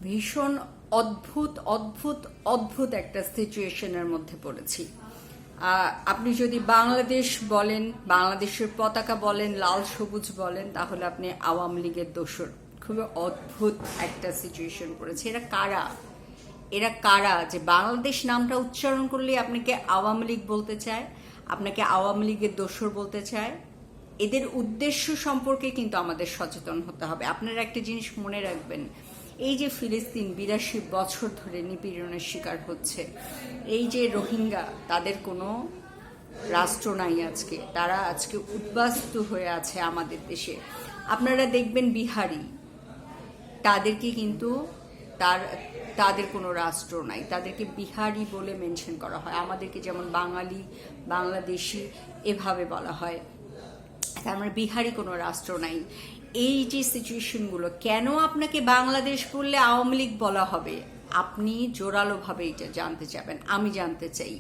ভীষণ অদ্ভুত অদ্ভুত অদ্ভুত একটা সিচুয়েশনের মধ্যে পড়েছি। আপনি যদি বাংলাদেশ বলেন, বাংলাদেশের পতাকা বলেন, লাল সবুজ বলেন, তাহলে আপনি আওয়ামী লীগের দোসর। খুবই অদ্ভুত একটা সিচুয়েশন পড়েছে। এরা কারা যে বাংলাদেশ নামটা উচ্চারণ করলে আপনাকে আওয়ামী লীগ বলতে চায়, আপনাকে আওয়ামী লীগের দোসর বলতে চায়। এদের উদ্দেশ্য সম্পর্কে কিন্তু আমাদের সচেতন হতে হবে। আপনারা একটা জিনিস মনে রাখবেন, এই যে ফিলিস্তিন 82 বছর ধরে নিপীড়নের শিকার হচ্ছে, এই যে রোহিঙ্গা, তাদের কোনো রাষ্ট্র নাই আজকে, তারা আজকে উদ্বাস্তু হয়ে আছে আমাদের দেশে। আপনারা দেখবেন বিহারি, তাদেরকে কিন্তু তাদের কোনো রাষ্ট্র নাই, তাদেরকে বিহারি বলে মেনশন করা হয়। আমাদেরকে যেমন বাঙালি, বাংলাদেশি এভাবে বলা হয়, তার মানে বিহারি কোনো রাষ্ট্র নাই। এই যে সিচুয়েশনগুলো, কেন আপনাকে বাংলাদেশ বললে আওয়ামী লীগ বলা হবে, আপনি জোরালোভাবে এটা জানতে চাবেন। আমি জানতে চাই,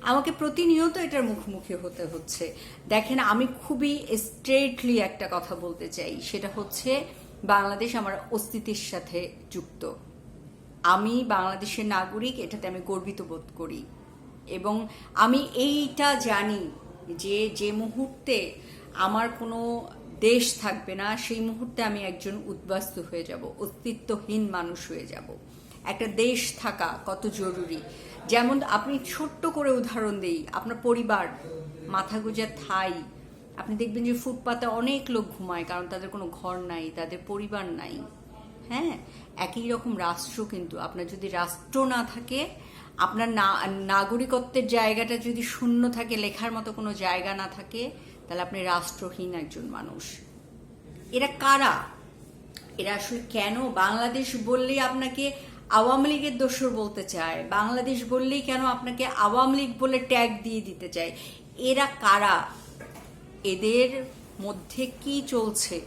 আমাকে প্রতিনিয়ত এটার মুখোমুখি হতে হচ্ছে। দেখেন, আমি খুবই স্ট্রেটলি একটা কথা বলতে চাই, সেটা হচ্ছে বাংলাদেশ আমার অস্তিত্বের সাথে যুক্ত। আমি বাংলাদেশের নাগরিক, এটাতে আমি গর্বিত বোধ করি। এবং আমি এইটা জানি যে যে মুহূর্তে আমার কোনো দেশ থাকবে না, সেই মুহূর্তে আমি একজন উদ্বাস্তু হয়ে যাব, অস্তিত্বহীন মানুষ হয়ে যাব। একটা দেশ থাকা কত জরুরি। যেমন আপনি ছোট্ট করে উদাহরণ দেই, আপনার পরিবার, মাথা গোঁজা ঠাই, আপনি দেখবেন যে ফুটপাতে অনেক লোক ঘুমায়, কারণ তাদের কোনো ঘর নাই, তাদের পরিবার নাই। হ্যাঁ, একই রকম রাষ্ট্র কিন্তু, আপনার যদি রাষ্ট্র না থাকে, আপনার নাগরিকত্বের জায়গাটা যদি শূন্য থাকে, লেখার মতো কোনো জায়গা না থাকে, তাহলে আপনি রাষ্ট্রহীন একজন মানুষ। এরা কারা? এরা আসলে কেন বাংলাদেশ বললেই আপনাকে আওয়ামী লীগের দোসর বলতে চায়? বাংলাদেশ বললেই কেন আপনাকে আওয়ামী লীগ বলে ট্যাগ দিয়ে দিতে চায়? এরা কারা? এদের মধ্যে কি চলছে?